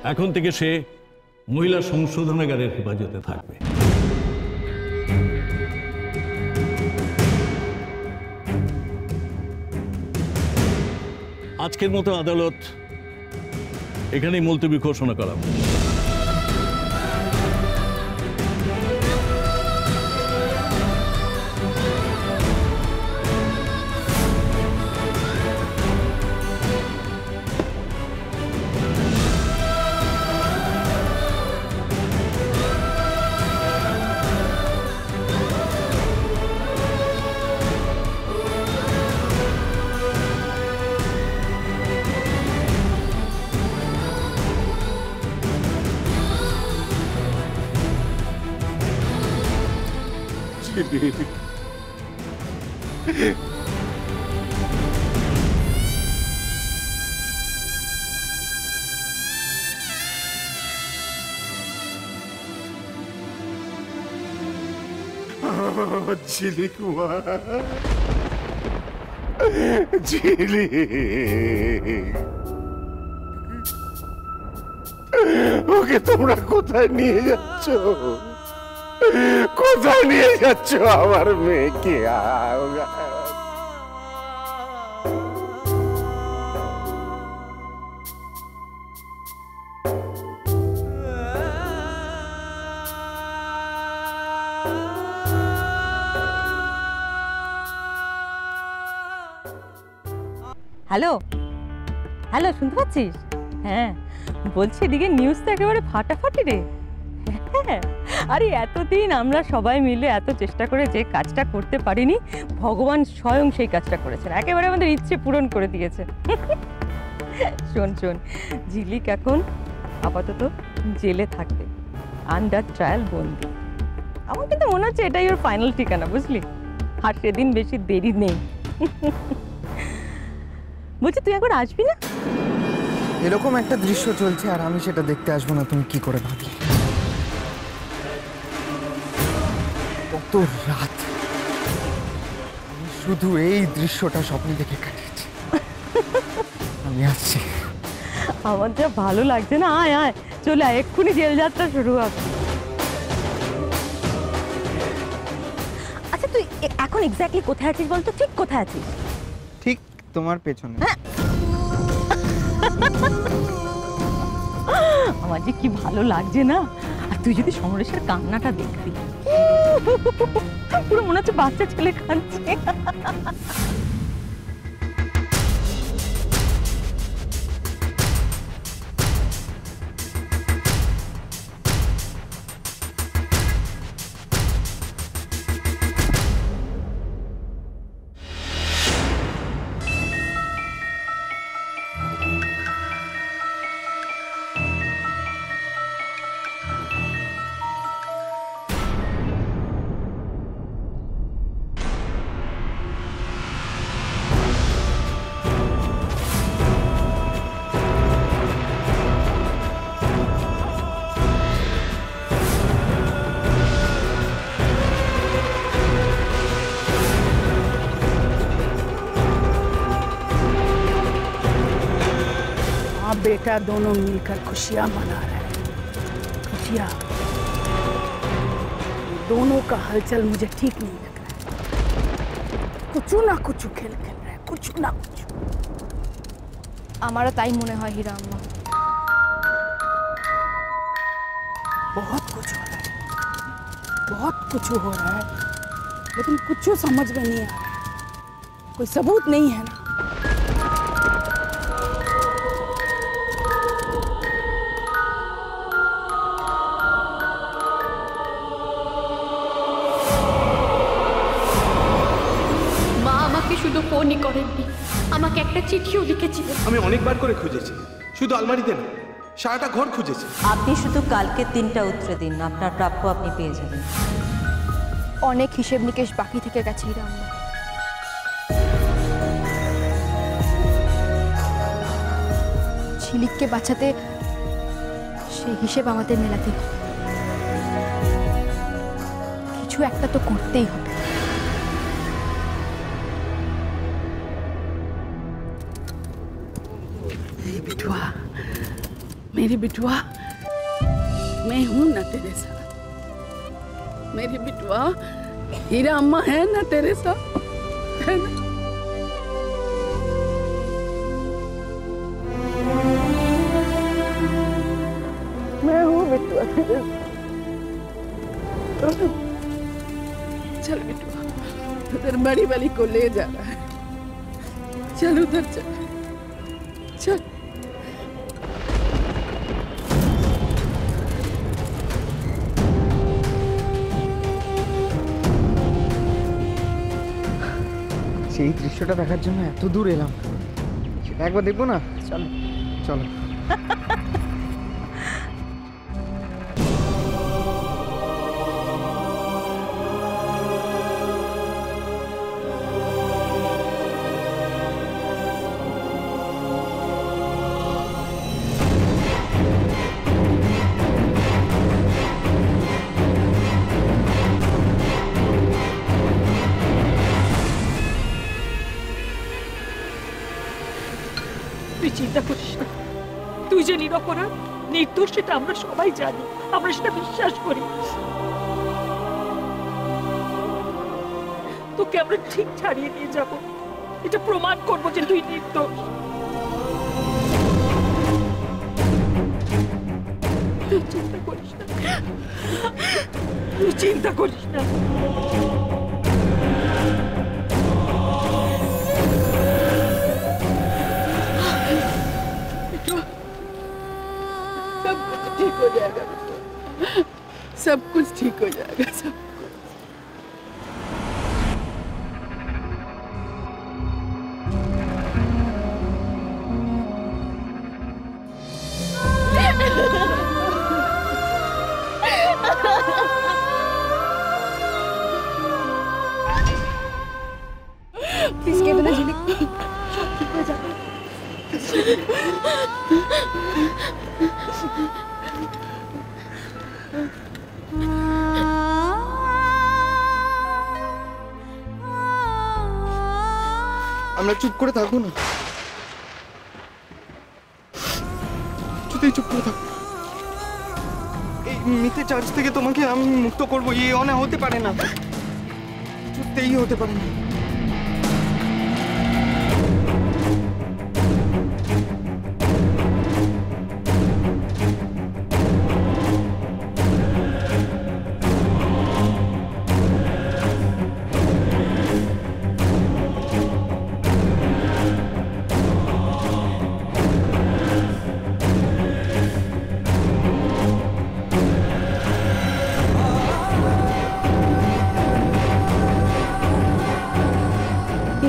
এখন থেকে সে মহিলা সংশোধনাগারের হেফাজতে থাকবে। আজকের মতো আদালত এখানেই মুলতবি ঘোষণা করা। ঝিলি কুমার, ঝিলি, ওকে তোমরা কোথায় নিয়ে যাচ্ছ? কোথায় নিয়ে যাচ্ছ আমার মেয়েকে? হ্যালো হ্যালো, শুনতে পাচ্ছিস? হ্যাঁ বলছি, এদিকে নিউজ তো একেবারে ফাটাফাটি রে। হ্যাঁ, আরে এতদিন আমরা সবাই মিলে এত চেষ্টা করে যে কাজটা করতে পারিনি, ভগবান স্বয়ং সেই কাজটা করেছেন, একেবারে আমাদের ইচ্ছে পূরণ করে দিয়েছে। শোন শোন, ঝিলিক এখন আপাতত জেলে থাকবে, আন্ডার ট্রায়াল বন্দি। আমার কিন্তু মনে হচ্ছে এটাই ওর ফাইনাল ঠিকানা, বুঝলি? আর সেদিন বেশি দেরি নেই। বলছি তুই একবার আসবি না? এরকম একটা দৃশ্য চলছে আর আমি সেটা দেখতে আসবো না, তুমি কি করে ভাবলে? কত রাত আমি শুধু এই দৃশ্যটা স্বপ্নে দেখে কাটিয়েছি। আমি আসছি। আমার যা ভালো লাগছে না, আয় আয় চলে আয়, এক্ষুনি জেল যাত্রা শুরু হবে। আচ্ছা তুই এখন এক্স্যাক্টলি কোথায় আছিস বলতো? ঠিক কোথায় আছিস? ঠিক তোমার পেছনে। আমার যে কি ভালো লাগছে না। আর তুই যদি সমরেশের কান্নাটা দেখবি, পুরো মনে হচ্ছে বাচ্চা ছেলে কাঁদছে। बेटा दोनों मिलकर खुशियां मना रहे हैं। खुशियां, दोनों का हलचल मुझे ठीक नहीं लग रहा है। कुछ ना कुछ खेल खेल रहे हैं, कुछ ना कुछ। हमारा ताई मने है हीरा अम्मा। बहुत कुछ हो रहा है, बहुत कुछ हो रहा है, लेकिन कुछ समझ में नहीं आ रहा है। कोई सबूत नहीं है ना। শুধু ফোনই করেননি, আমাকে একটা চিঠিও লিখেছিলেন। আমি অনেকবার করে খুঁজেছি, শুধু আলমারিতে না, সারাটা ঘর খুঁজেছি। আপনি শুধু কালকে 3টা উত্তর দিন, আপনার প্রাপ্য আপনি পেয়ে যাবেন। অনেক হিসেব নিকেশ বাকি থেকে গেছে হীরা আম্মা। ঝিলিককে বাঁচাতে সেই হিসেব আমাদের মেলাতে হবে। কিছু একটা তো করতেই হবে। मेरी बिटुआ, मैं हूं ना तेरे साथ। मेरी बिटुआ, हीरा अम्मा है ना तेरे साथ, है ना? मैं हूं बिटुआ तेरे साथ। चल बिटुआ, उधर बड़ी वाली को ले जा रहा है। चल उधर चल, चल। সেই দৃশ্যটা দেখার জন্য এত দূর এলাম, সেটা একবার দেখবো না? চলো চলো। তুই চিন্তা করিস না, তুই যে নিরপরাধ নির্দোষ সেটা আমরা সবাই জানি, আমরা সেটা বিশ্বাস করি। তোকে আমরা ঠিক ছাড়িয়ে নিয়ে যাব, এটা প্রমাণ করবো যে তুই নির্দোষ। তুই চিন্তা করিস না, তুই চিন্তা করিস না। ठीक हो जाएगा, सब कुछ ठीक हो जाएगा, सब। प्लीज कहते ना झिलिक, सब ठीक हो जाएगा। আমরা চুপ করে থাকবো না, কিছুতেই চুপ করে থাকো। এই মিথ্যে চার্জ থেকে তোমাকে আমি মুক্ত করবো, এই অনা হতে পারে না, কিছুতেই হতে পারে না।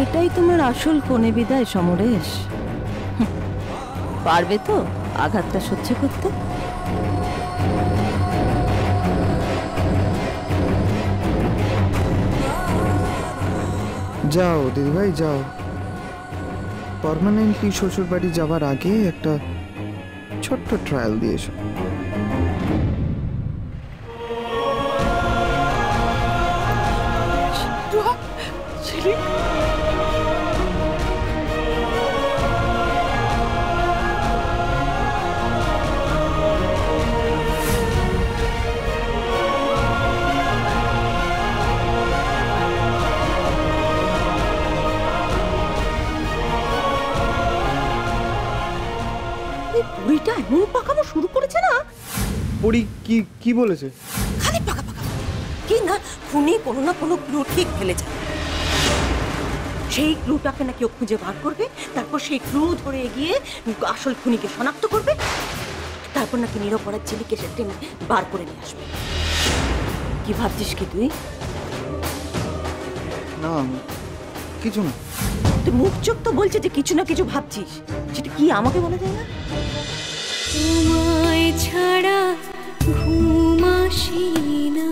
এটাই তোমার আসল কোণে বিদায় সমরেশ? পারবে তো আঘাতটা সহ্য করতে? যাও দিদিভাই যাও, পার্মানেন্টলি শ্বশুর বাড়ি যাওয়ার আগে একটা ছোট্ট ট্রায়াল দিয়ে এসো। ঝিলিক, বুড়িটা এমন পাকামো শুরু করেছে না, পরি কি কি বলেছে? খালি পাকা পাকা কি না, খুনি কোনো না কোনো ক্লু ঠিক ফেলেছে। সেই ক্লুটাকে নাকি ও খুঁজে বার করবে, তারপর সেই ক্লু ধরে এগিয়ে আসল খুনিকে শনাক্ত করবে, তারপর নাকি নিরপরাধ ঝিলিকে সে টেনে বার করে নিয়ে আসবে। কি ভাবছিস কি তুই? না কিছু না। তুই মুখ চোখ তো বলছে যে কিছু না কিছু ভাবছিস, সেটা কি আমাকে বলা যায় না? তোমায় ছাড়া ঘুম আসে না।